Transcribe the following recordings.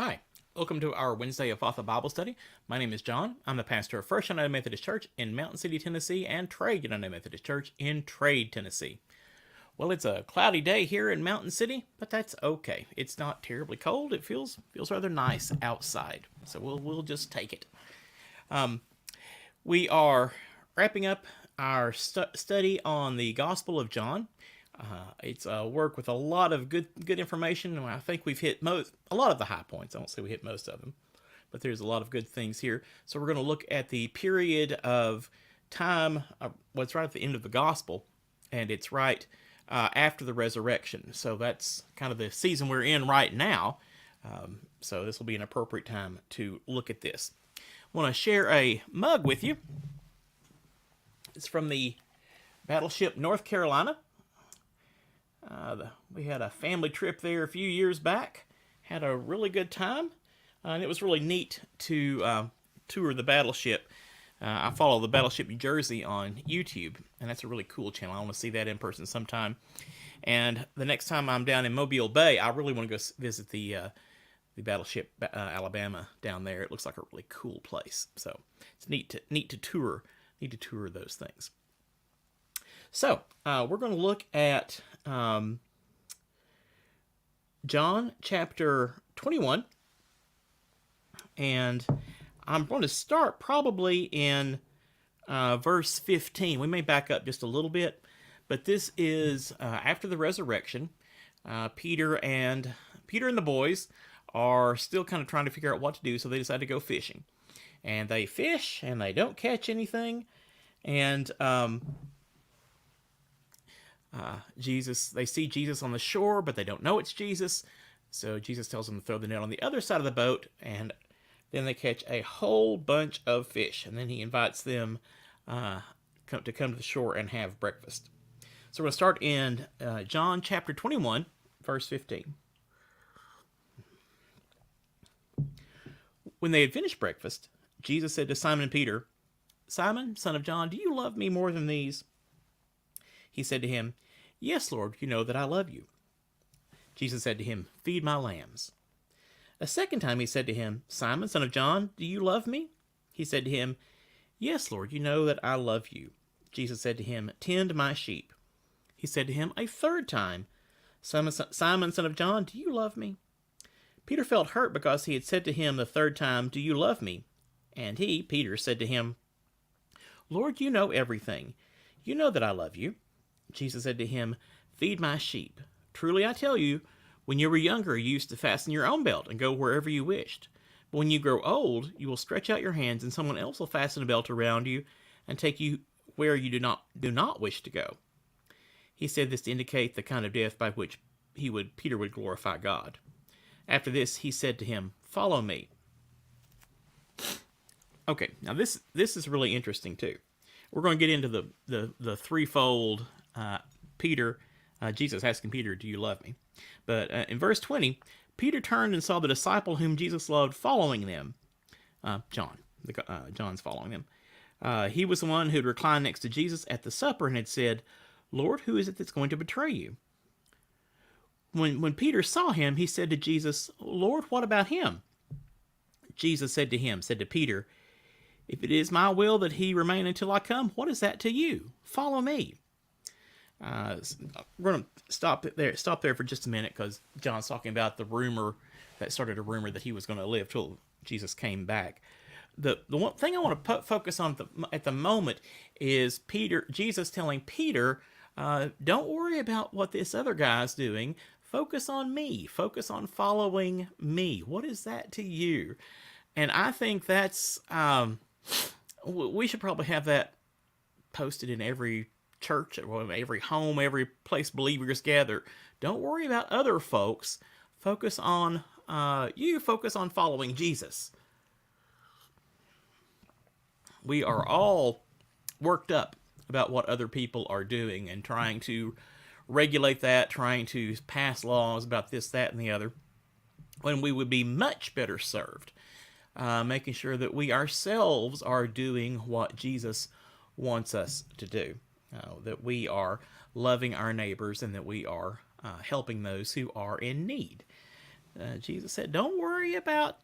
Hi, welcome to our Wednesday of Fatha Bible Study. My name is John. I'm the pastor of First United Methodist Church in Mountain City, Tennessee, and Trade United Methodist Church in Trade, Tennessee. Well, it's a cloudy day here in Mountain City, but that's okay. It's not terribly cold. It feels rather nice outside, so we'll just take it. We are wrapping up our study on the Gospel of John. It's a work with a lot of good information, and I think we've hit a lot of the high points. I won't say we hit most of them, but there's a lot of good things here. So we're going to look at the period of time, what's right at the end of the Gospel, and it's right after the resurrection. So that's kind of the season we're in right now. So this will be an appropriate time to look at this. I want to share a mug with you. It's from the Battleship North Carolina. We had a family trip there a few years back. Had a really good time, and it was really neat to tour the battleship. I follow the Battleship New Jersey on YouTube, and that's a really cool channel. I want to see that in person sometime. And the next time I'm down in Mobile Bay, I really want to go visit the Battleship Alabama down there. It looks like a really cool place. So it's neat to tour. Need to tour those things. So we're going to look at John chapter 21, and I'm going to start probably in verse 15. We may back up just a little bit, but this is after the resurrection. Peter and the boys are still kind of trying to figure out what to do, so they decide to go fishing. And they fish, and they don't catch anything, and they see Jesus on the shore, but they don't know it's Jesus. So Jesus tells them to throw the net on the other side of the boat, and then they catch a whole bunch of fish. And then he invites them to come to the shore and have breakfast. So we're going to start in John chapter 21, verse 15. When they had finished breakfast, Jesus said to Simon Peter, "Simon, son of John, do you love me more than these?" He said to him, "Yes, Lord, you know that I love you." Jesus said to him, "Feed my lambs." A second time he said to him, "Simon, son of John, do you love me?" He said to him, "Yes, Lord, you know that I love you." Jesus said to him, "Tend my sheep." He said to him a third time, "Simon, son of John, do you love me?" Peter felt hurt because he had said to him the third time, "Do you love me?" And he, Peter, said to him, "Lord, you know everything. You know that I love you." Jesus said to him, "Feed my sheep. Truly I tell you, when you were younger, you used to fasten your own belt and go wherever you wished. But when you grow old, you will stretch out your hands, and someone else will fasten a belt around you and take you where you do not wish to go." He said this to indicate the kind of death by which Peter would glorify God. After this, he said to him, "Follow me." Okay, now this is really interesting too. We're going to get into the threefold Jesus asking Peter, "Do you love me?" But in verse 20, Peter turned and saw the disciple whom Jesus loved following them. John's following them. He was the one who had reclined next to Jesus at the supper and had said, "Lord, who is it that's going to betray you?" When Peter saw him, he said to Jesus, "Lord, what about him?" Jesus said to Peter, "If it is my will that he remain until I come, what is that to you? Follow me." We're going to stop there for just a minute, because John's talking about the rumor that started a rumor that he was going to live till Jesus came back. The one thing I want to focus on at the moment is Jesus telling Peter, "Don't worry about what this other guy's doing. Focus on me. Focus on following me. What is that to you?" And I think that's we should probably have that posted in every church, every home, every place believers gather. Don't worry about other folks. Focus on you. Focus on following Jesus. We are all worked up about what other people are doing and trying to regulate that, trying to pass laws about this, that, and the other, when we would be much better served making sure that we ourselves are doing what Jesus wants us to do, that we are loving our neighbors and that we are helping those who are in need. Jesus said, don't worry about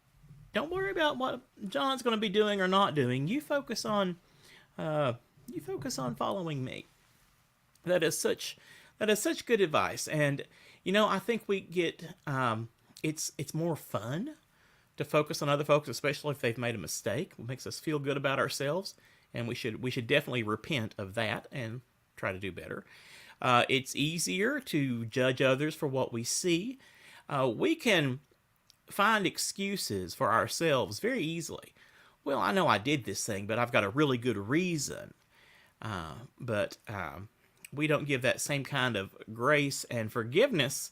what John's going to be doing or not doing. You focus on following me. That is such good advice. And I think we get it's more fun to focus on other folks, especially if they've made a mistake. It makes us feel good about ourselves, and we should definitely repent of that and try to do better. It's easier to judge others for what we see. We can find excuses for ourselves very easily. Well, I know I did this thing, but I've got a really good reason. But we don't give that same kind of grace and forgiveness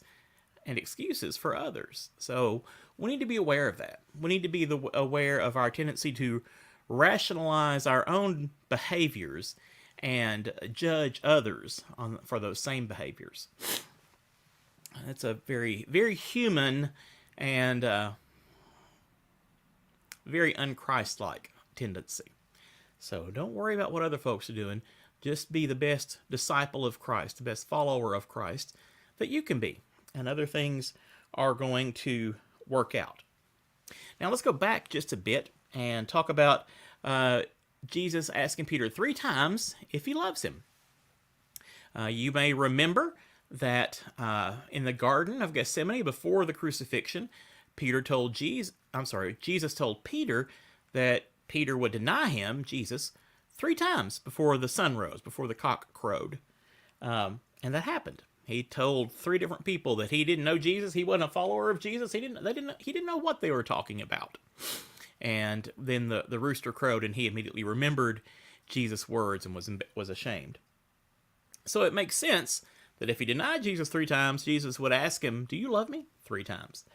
and excuses for others. So we need to be aware of that. We need to be aware of our tendency to rationalize our own behaviors and judge others for those same behaviors. That's a very, very human and very unchristlike tendency. So don't worry about what other folks are doing. Just be the best disciple of Christ, the best follower of Christ that you can be. And other things are going to work out. Now let's go back just a bit and talk about Jesus asking Peter 3 times if he loves him. You may remember that in the Garden of Gethsemane before the crucifixion, Jesus told Peter that Peter would deny him, Jesus, 3 times before the sun rose, before the cock crowed. And that happened. He told 3 different people that he didn't know Jesus. He wasn't a follower of Jesus. He didn't know what they were talking about. And then the rooster crowed, and he immediately remembered Jesus' words and was ashamed. So it makes sense that if he denied Jesus 3 times, Jesus would ask him, "Do you love me?" 3 times.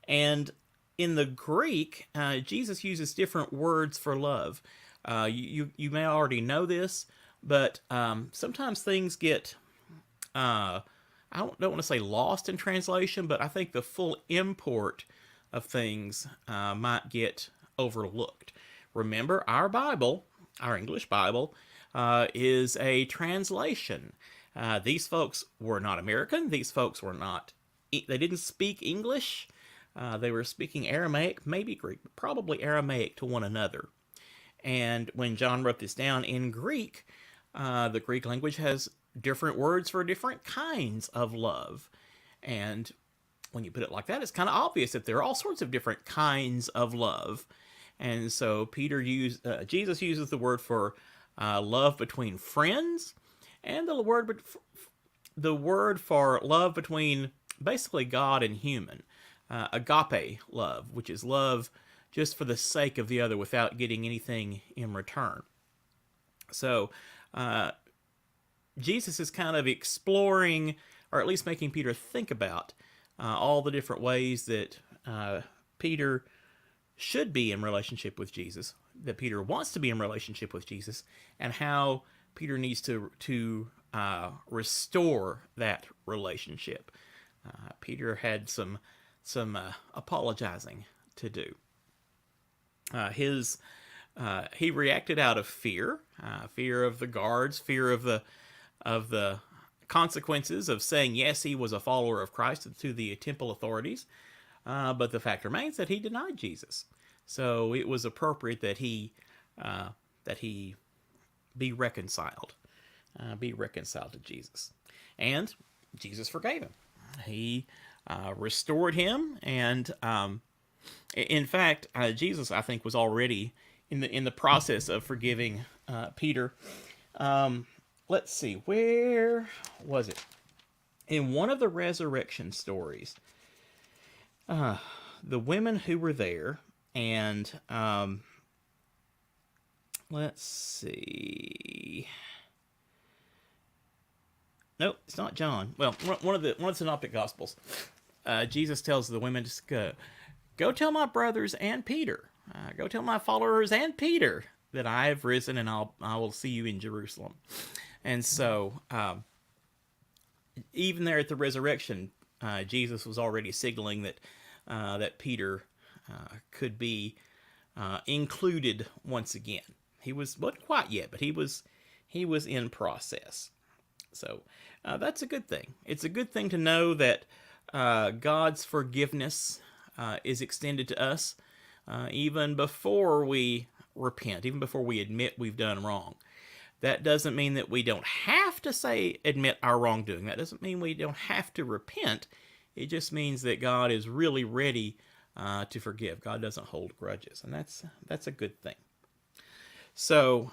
And in the Greek, Jesus uses different words for love. You may already know this, but sometimes things get, I don't want to say lost in translation, but I think the full import of things might get overlooked. Remember, our Bible, our English Bible, is a translation. These folks were not American. These folks were not, they didn't speak English. They were speaking Aramaic, maybe Greek, but probably Aramaic to one another. And when John wrote this down in Greek, the Greek language has different words for different kinds of love. And when you put it like that, it's kind of obvious that there are all sorts of different kinds of love. And so Jesus uses the word for love between friends, and the word for love between basically God and human. Agape love, which is love just for the sake of the other without getting anything in return. So Jesus is kind of exploring, or at least making Peter think about all the different ways that Peter should be in relationship with Jesus, that Peter wants to be in relationship with Jesus, and how Peter needs to restore that relationship. Peter had some apologizing to do. He reacted out of fear of the guards, fear of the consequences of saying yes, he was a follower of Christ to the temple authorities. But the fact remains that he denied Jesus. So it was appropriate that he be reconciled to Jesus, and Jesus forgave him. He restored him, and in fact, Jesus, I think, was already in the process of forgiving Peter. Let's see, where was it? In one of the resurrection stories, the women who were there, and let's see. Nope, it's not John. Well, one of the Synoptic Gospels. Jesus tells the women to go tell my brothers and Peter, go tell my followers and Peter that I have risen, and I will see you in Jerusalem. And so, even there at the resurrection, Jesus was already signaling that Peter could be included once again. He wasn't quite yet, but he was in process. So that's a good thing. It's a good thing to know that God's forgiveness is extended to us even before we repent, even before we admit we've done wrong. That doesn't mean that we don't have to admit our wrongdoing. That doesn't mean we don't have to repent. It just means that God is really ready to forgive. God doesn't hold grudges, and that's a good thing. So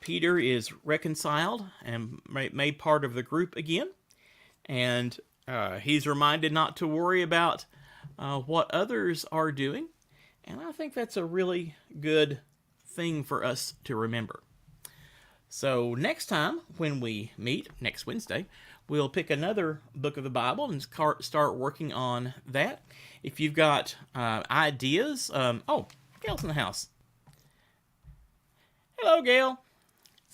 Peter is reconciled and made part of the group again, and he's reminded not to worry about what others are doing, and I think that's a really good thing for us to remember. So next time when we meet, next Wednesday, we'll pick another book of the Bible and start working on that. If you've got ideas, oh, Gail's in the house. Hello, Gail.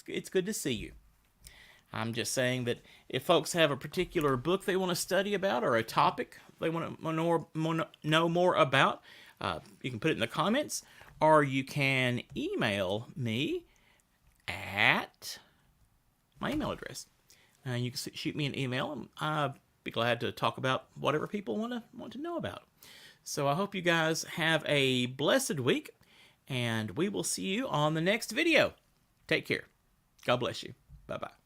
It's good to see you. I'm just saying that if folks have a particular book they want to study about or a topic they want to know more about, you can put it in the comments, or you can email me at my email address. You can shoot me an email, and I'll be glad to talk about whatever people want to know about. So I hope you guys have a blessed week, and we will see you on the next video. Take care. God bless you. Bye-bye.